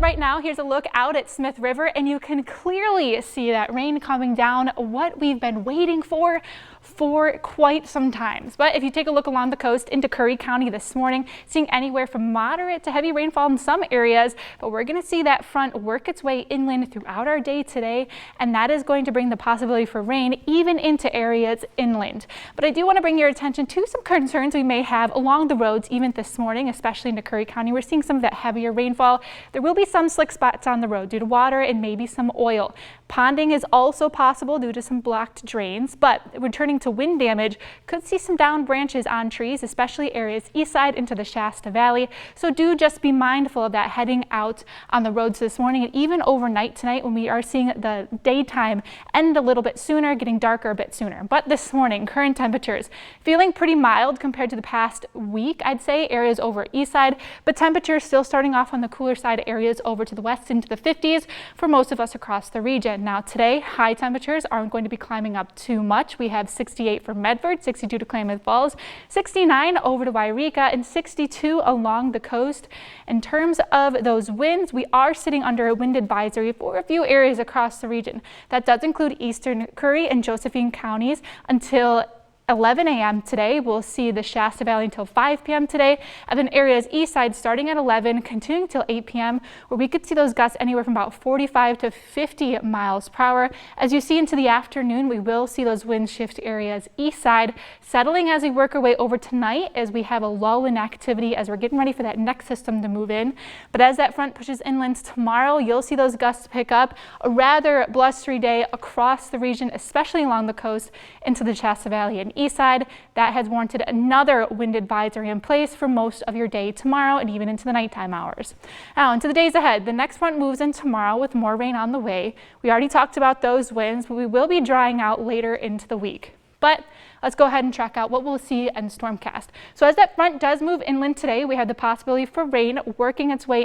right now, here's a look out at Smith River, and you can clearly see that rain coming down, what we've been waiting for quite some time. But if you take a look along the coast into Curry County this morning, seeing anywhere from moderate to heavy rainfall in some areas, but we're going to see that front work its way inland throughout our day today, and that is going to bring the possibility for rain even into areas inland. But I do want to bring your attention to some concerns we may have along the roads even this morning, especially into Curry County. We're seeing some of that heavier rainfall. There will be some slick spots on the road due to water and maybe some oil. Ponding is also possible due to some blocked drains, but returning to wind damage, could see some downed branches on trees, especially areas east side into the Shasta Valley. So do just be mindful of that heading out on the roads this morning and even overnight tonight when we are seeing the daytime end a little bit sooner, getting darker a bit sooner. But this morning, current temperatures feeling pretty mild compared to the past week, I'd say, areas over east side, but temperatures still starting off on the cooler side, areas over to the west into the 50s for most of us across the region. Now today, high temperatures aren't going to be climbing up too much. We have 68 for Medford, 62 to Klamath Falls, 69 over to Wairika, and 62 along the coast. In terms of those winds, we are sitting under a wind advisory for a few areas across the region. That does include eastern Curry and Josephine counties until 11 a.m. today. We'll see the Shasta Valley until 5 p.m. today, and then areas east side starting at 11, continuing till 8 p.m., where we could see those gusts anywhere from about 45 to 50 miles per hour. As you see into the afternoon, we will see those winds shift areas east side, settling as we work our way over tonight as we have a lull in activity as we're getting ready for that next system to move in. But as that front pushes inland tomorrow, you'll see those gusts pick up. A rather blustery day across the region, especially along the coast into the Shasta Valley and east side. That has warranted another wind advisory in place for most of your day tomorrow and even into the nighttime hours. Now into the days ahead, the next front moves in tomorrow with more rain on the way. We already talked about those winds, but we will be drying out later into the week. But let's go ahead and check out what we'll see in Stormcast. So as that front does move inland today, we have the possibility for rain working its way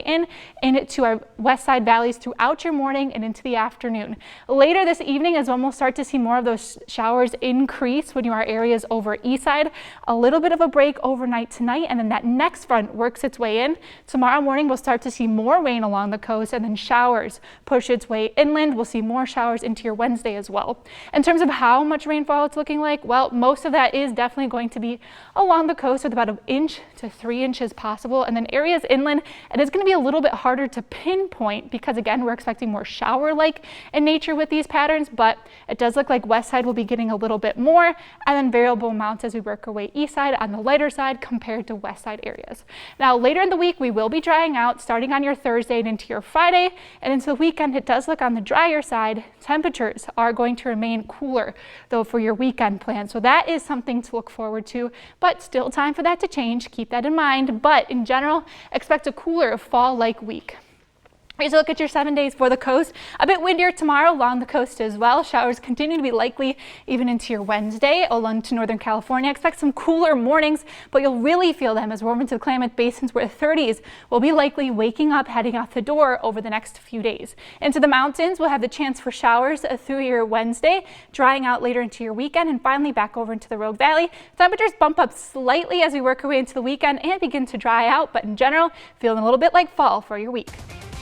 into our west side valleys throughout your morning and into the afternoon. Later this evening is when we'll start to see more of those showers increase when you are areas over east side. A little bit of a break overnight tonight, and then that next front works its way in. Tomorrow morning we'll start to see more rain along the coast, and then showers push its way inland. We'll see more showers into your Wednesday as well. In terms of how much rainfall it's looking like, well, most of that is definitely going to be along the coast with about 1 inch to 3 inches possible. And then areas inland, it is going to be a little bit harder to pinpoint because, again, we're expecting more shower-like in nature with these patterns, but it does look like west side will be getting a little bit more, and then variable amounts as we work our way east side on the lighter side compared to west side areas. Now, later in the week, we will be drying out starting on your Thursday and into your Friday, and into the weekend, it does look on the drier side. Temperatures are going to remain cooler, though, for your weekend plan. So that is something to look forward to, but still time for that to change. Keep that in mind. But in general, expect a cooler fall-like week. Here's a look at your 7 days for the coast. A bit windier tomorrow along the coast as well. Showers continue to be likely even into your Wednesday along to Northern California. Expect some cooler mornings, but you'll really feel them as we're over into the Klamath Basins, where 30s will be likely waking up, heading out the door over the next few days. Into the mountains, we'll have the chance for showers through your Wednesday, drying out later into your weekend, and finally back over into the Rogue Valley. Temperatures bump up slightly as we work our way into the weekend and begin to dry out, but in general, feeling a little bit like fall for your week.